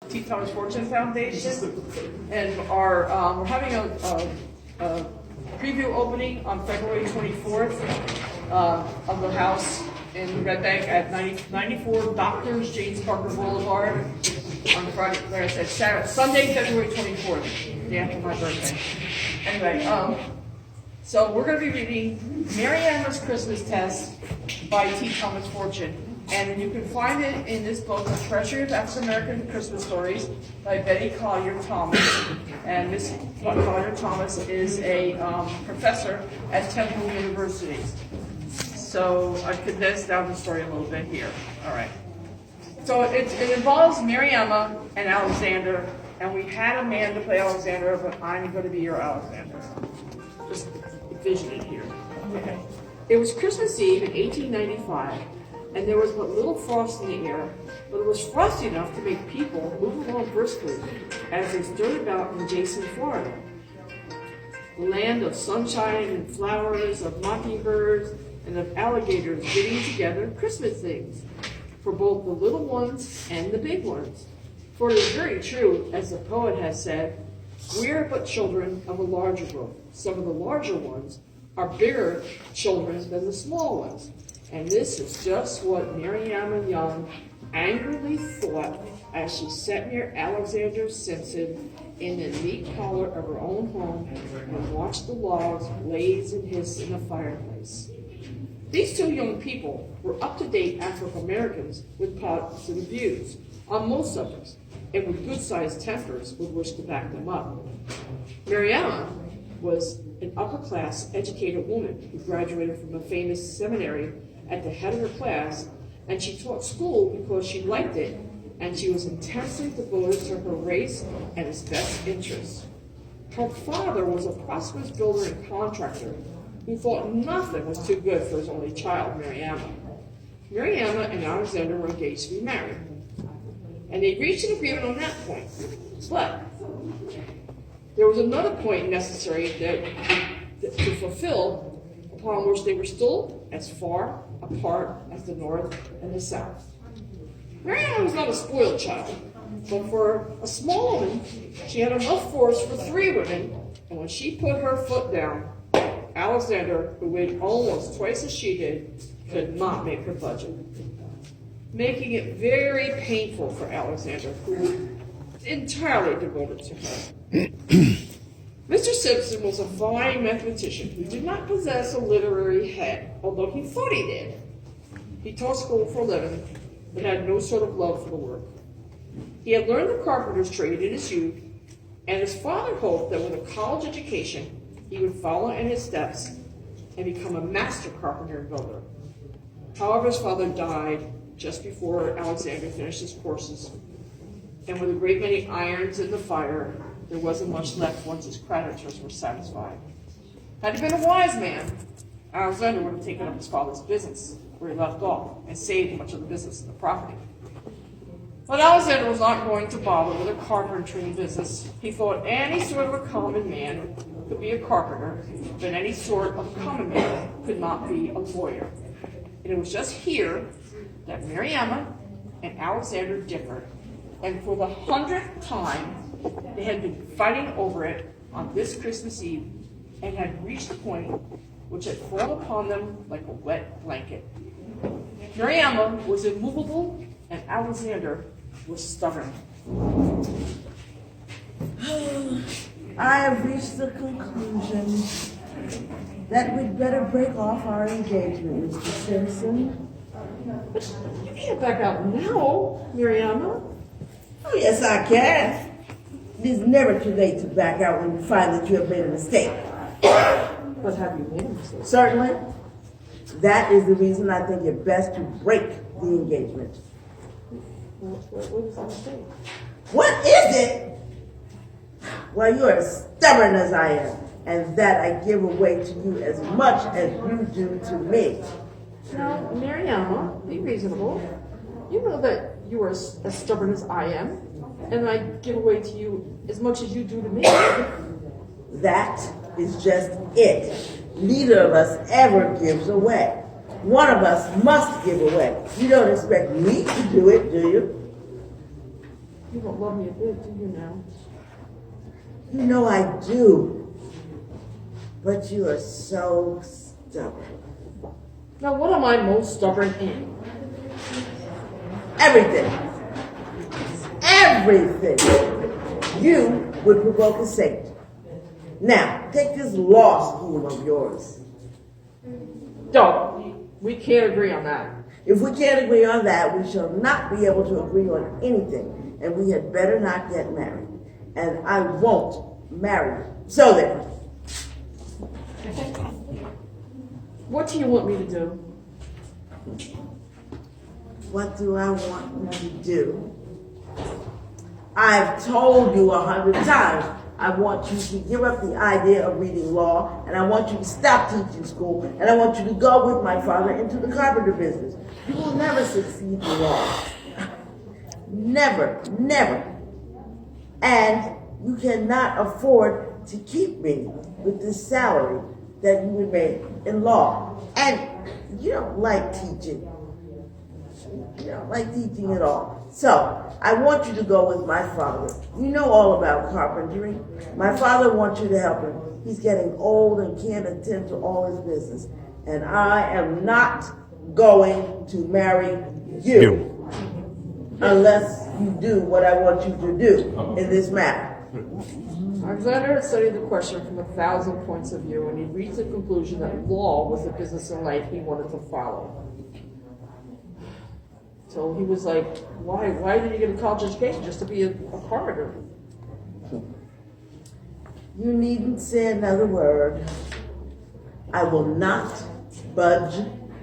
T. Thomas Fortune Foundation, and we're having a preview opening on February 24th of the house in Red Bank at 94 Doctors James Parker Boulevard on Friday. Like I said, Sunday, February 24th, day after my birthday. Anyway, so we're going to be reading Mary Emma's Christmas Test by T. Thomas Fortune. And you can find it in this book, The Treasury of African American Christmas Stories by Betty Collier Thomas. And Miss Collier Thomas is a professor at Temple University. So I condensed down the story a little bit here. All right. So it involves Mary Emma and Alexander, and we had a man to play Alexander, but I'm going to be your Alexander. Just envision it here. Okay. It was Christmas Eve in 1895. And there was but little frost in the air, but it was frosty enough to make people move along briskly as they stirred about in Jason, Florida, the land of sunshine and flowers, of mockingbirds, and of alligators getting together Christmas things for both the little ones and the big ones. For it is very true, as the poet has said, we are but children of a larger growth. Some of the larger ones are bigger children than the small ones. And this is just what Mary Emma Young angrily thought as she sat near Alexander Simpson in the neat parlor of her own home and watched the logs blaze and hiss in the fireplace. These two young people were up-to-date African Americans with positive views on most subjects and with good-sized tempers with which to back them up. Mary Emma was an upper-class educated woman who graduated from a famous seminary at the head of her class, and she taught school because she liked it, and she was intensely devoted to her race and its best interests. Her father was a prosperous builder and contractor who thought nothing was too good for his only child, Mary Emma. Mary Emma and Alexander were engaged to be married, and they reached an agreement on that point. But there was another point necessary to fulfill, upon which they were still as far apart as the North and the South. Mary Emma was not a spoiled child, but for a small woman, she had enough force for 3 women, and when she put her foot down, Alexander, who weighed almost twice as she did, could not make her budget, making it very painful for Alexander, who was entirely devoted to her. Mr. Simpson was a fine mathematician who did not possess a literary head, although he thought he did. He taught school for a living, but had no sort of love for the work. He had learned the carpenter's trade in his youth, and his father hoped that with a college education, he would follow in his steps and become a master carpenter and builder. However, his father died just before Alexander finished his courses, and with a great many irons in the fire, there wasn't much left once his creditors were satisfied. Had he been a wise man, Alexander would have taken up his father's business where he left off and saved much of the business and the property. But Alexander was not going to bother with a carpentry business. He thought any sort of a common man could be a carpenter, but any sort of common man could not be a lawyer. And it was just here that Mary Emma and Alexander differed. And for the 100th time, they had been fighting over it on this Christmas Eve and had reached a point which had fallen upon them like a wet blanket. Mary Emma was immovable and Alexander was stubborn. I have reached the conclusion that we'd better break off our engagement, Mr. Simpson. But you can't back out now, Mary Emma. Oh, yes, I can. It is never too late to back out when you find that you have made a mistake. But have you made a mistake? Certainly. That is the reason I think it best to break the engagement. What is the mistake? What is it? Well, you are as stubborn as I am, and that I give away to you as much as you do to me. Now, Mary Emma, be reasonable. You know that you are as stubborn as I am, and I give away to you as much as you do to me. That is just it. Neither of us ever gives away. One of us must give away. You don't expect me to do it, do you? You don't love me a bit, do you now? You know I do. But you are so stubborn. Now, what am I most stubborn in? Everything. Everything. You would provoke a saint. Now, take this law scheme of yours. Don't. We can't agree on that. If we can't agree on that, we shall not be able to agree on anything, and we had better not get married. And I won't marry you. So then. What do you want me to do? What do I want you to do? I've told you 100 times. I want you to give up the idea of reading law, and I want you to stop teaching school, and I want you to go with my father into the carpenter business. You will never succeed in law. Never, never. And you cannot afford to keep me with this salary that you would make in law. And you don't like teaching. You don't like teaching at all. So, I want you to go with my father. You know all about carpentry. My father wants you to help him. He's getting old and can't attend to all his business. And I am not going to marry you. Unless you do what I want you to do in this matter. Alexander had studied the question from 1,000 points of view, and he reached the conclusion that law was the business in life he wanted to follow. So he was like, why did you get a college education? Just to be a carpenter. You needn't say another word. I will not budge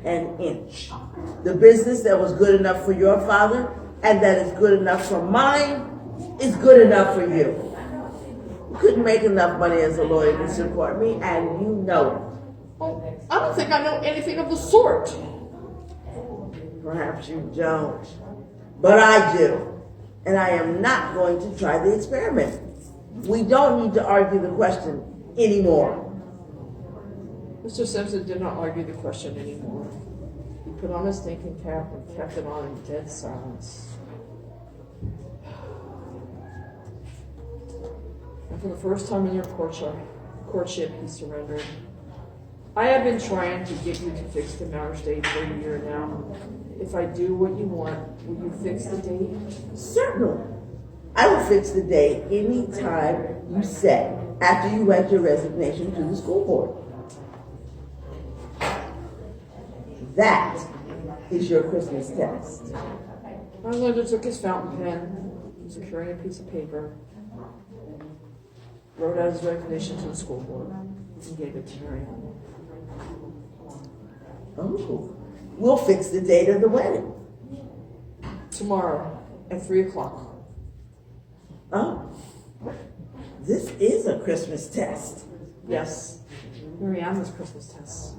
an inch. The business that was good enough for your father and that is good enough for mine is good enough for you. You couldn't make enough money as a lawyer to support me, and you know it. Well, I don't think I know anything of the sort. Perhaps you don't, but I do. And I am not going to try the experiment. We don't need to argue the question anymore. Mr. Simpson did not argue the question anymore. He put on his thinking cap and kept it on in dead silence. And for the first time in your courtship, he surrendered. I have been trying to get you to fix the marriage date for a year now. If I do what you want, will you fix the date? Certainly. I will fix the date any time you say after you write your resignation to the school board. That is your Christmas test. Alexander took his fountain pen, was carrying a piece of paper, wrote out his resignation to the school board, and gave it to Marianne. Oh, we'll fix the date of the wedding. Tomorrow at 3 o'clock. Oh, this is a Christmas test. Yes, Marianne's Christmas test.